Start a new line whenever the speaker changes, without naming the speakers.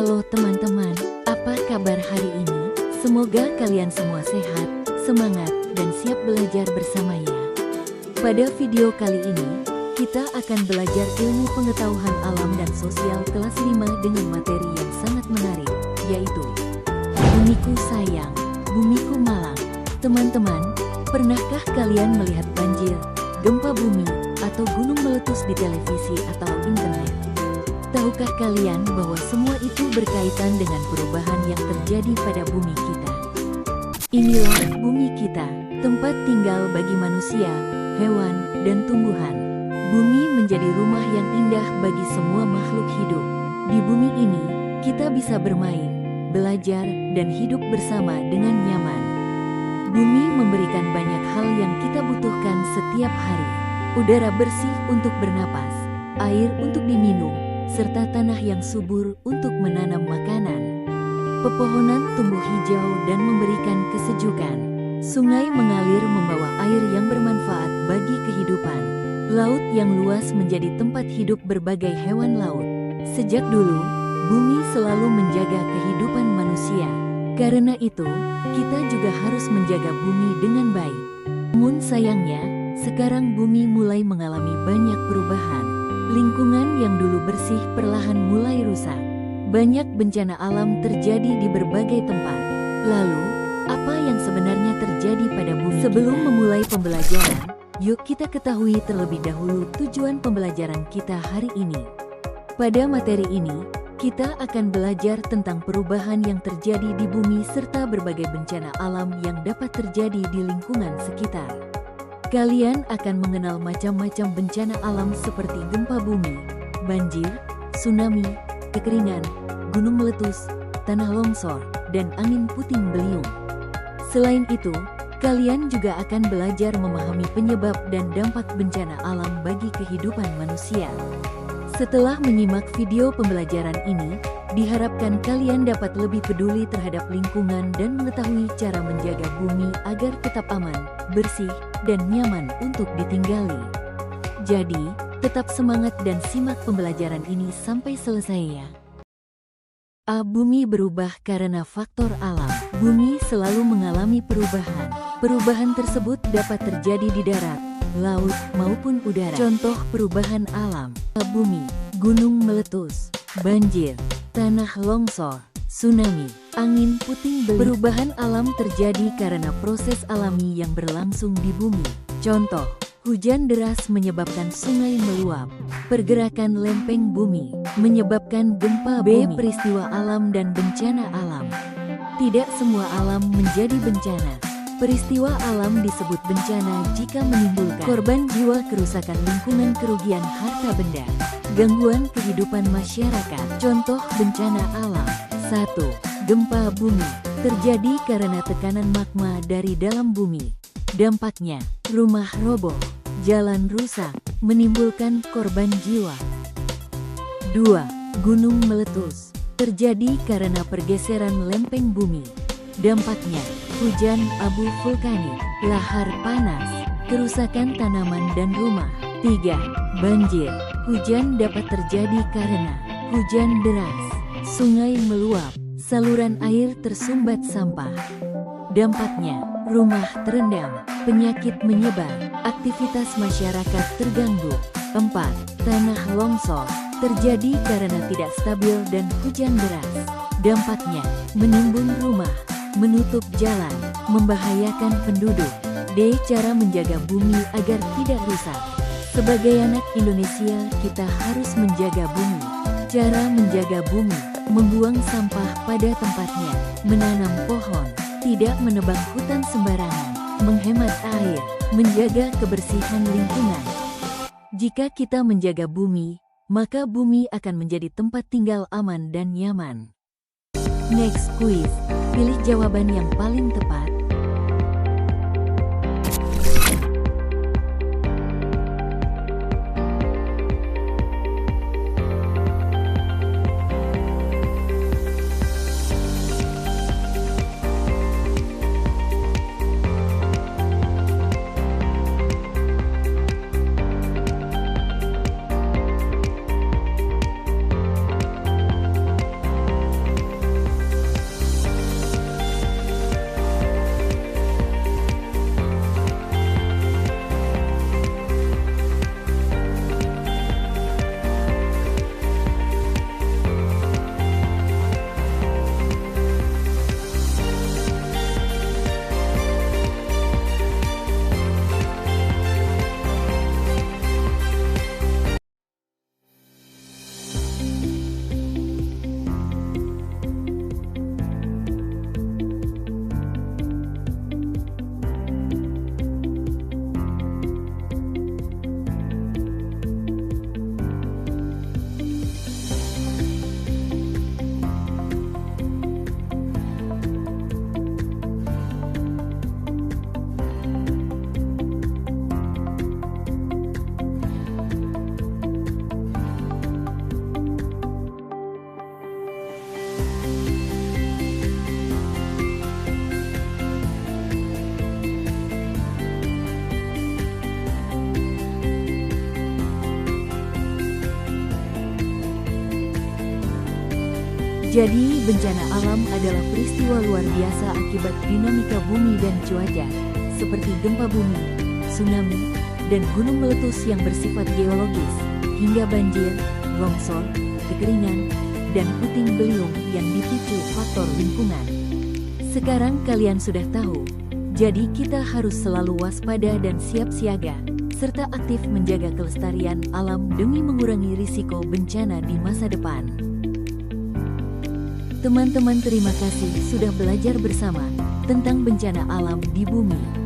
Halo teman-teman, apa kabar hari ini? Semoga kalian semua sehat, semangat, dan siap belajar bersama ya. Pada video kali ini, kita akan belajar ilmu pengetahuan alam dan sosial kelas 5 dengan materi yang sangat menarik, yaitu Bumiku Sayang, Bumiku Malang. Teman-teman, pernahkah kalian melihat banjir, gempa bumi, atau gunung meletus di televisi atau internet? Tahukah kalian bahwa semua itu berkaitan dengan perubahan yang terjadi pada bumi kita? Inilah bumi kita, tempat tinggal bagi manusia, hewan, dan tumbuhan. Bumi menjadi rumah yang indah bagi semua makhluk hidup. Di bumi ini, kita bisa bermain, belajar, dan hidup bersama dengan nyaman. Bumi memberikan banyak hal yang kita butuhkan setiap hari. Udara bersih untuk bernapas, air untuk diminum, serta tanah yang subur untuk menanam makanan. Pepohonan tumbuh hijau dan memberikan kesejukan. Sungai mengalir membawa air yang bermanfaat bagi kehidupan. Laut yang luas menjadi tempat hidup berbagai hewan laut. Sejak dulu, bumi selalu menjaga kehidupan manusia. Karena itu, kita juga harus menjaga bumi dengan baik. Namun sayangnya, sekarang bumi mulai mengalami banyak perubahan. Lingkungan yang dulu bersih perlahan mulai rusak. Banyak bencana alam terjadi di berbagai tempat. Lalu, apa yang sebenarnya terjadi pada bumi? Sebelum memulai pembelajaran, yuk kita ketahui terlebih dahulu tujuan pembelajaran kita hari ini. Pada materi ini, kita akan belajar tentang perubahan yang terjadi di bumi serta berbagai bencana alam yang dapat terjadi di lingkungan sekitar. Kalian akan mengenal macam-macam bencana alam seperti gempa bumi, banjir, tsunami, kekeringan, gunung meletus, tanah longsor, dan angin puting beliung. Selain itu, kalian juga akan belajar memahami penyebab dan dampak bencana alam bagi kehidupan manusia. Setelah menyimak video pembelajaran ini, diharapkan kalian dapat lebih peduli terhadap lingkungan dan mengetahui cara menjaga bumi agar tetap aman, bersih, dan nyaman untuk ditinggali. Jadi, tetap semangat dan simak pembelajaran ini sampai selesai ya. Bumi berubah karena faktor alam. Bumi selalu mengalami perubahan. Perubahan tersebut dapat terjadi di darat, laut, maupun udara. Contoh perubahan alam: bumi, gunung meletus, banjir, tanah longsor, tsunami, angin puting beliung. Perubahan alam terjadi karena proses alami yang berlangsung di bumi. Contoh, hujan deras menyebabkan sungai meluap. Pergerakan lempeng bumi menyebabkan gempa bumi. Peristiwa alam dan bencana alam. Tidak semua alam menjadi bencana. Peristiwa alam disebut bencana jika menimbulkan korban jiwa, kerusakan lingkungan, kerugian harta benda, gangguan kehidupan masyarakat. Contoh bencana alam: 1. Gempa bumi. Terjadi karena tekanan magma dari dalam bumi. Dampaknya, rumah roboh, jalan rusak, menimbulkan korban jiwa. 2. Gunung meletus. Terjadi karena pergeseran lempeng bumi. Dampaknya, hujan abu vulkanik, lahar panas, kerusakan tanaman dan rumah. 3. Banjir. Hujan dapat terjadi karena hujan deras, sungai meluap, saluran air tersumbat sampah. Dampaknya, rumah terendam, penyakit menyebar, aktivitas masyarakat terganggu. 4. Tanah longsor. Terjadi karena tidak stabil dan hujan deras. Dampaknya, menimbun rumah, menutup jalan, membahayakan penduduk. D. Cara menjaga bumi agar tidak rusak. Sebagai anak Indonesia, kita harus menjaga bumi. Cara menjaga bumi: membuang sampah pada tempatnya, menanam pohon, tidak menebang hutan sembarangan, menghemat air, menjaga kebersihan lingkungan. Jika kita menjaga bumi, maka bumi akan menjadi tempat tinggal aman dan nyaman. Next quiz. Pilih jawaban yang paling tepat. Jadi, bencana alam adalah peristiwa luar biasa akibat dinamika bumi dan cuaca, seperti gempa bumi, tsunami, dan gunung meletus yang bersifat geologis, hingga banjir, longsor, kekeringan, dan puting beliung yang dipicu faktor lingkungan. Sekarang kalian sudah tahu, jadi kita harus selalu waspada dan siap siaga, serta aktif menjaga kelestarian alam demi mengurangi risiko bencana di masa depan. Teman-teman, terima kasih sudah belajar bersama tentang bencana alam di bumi.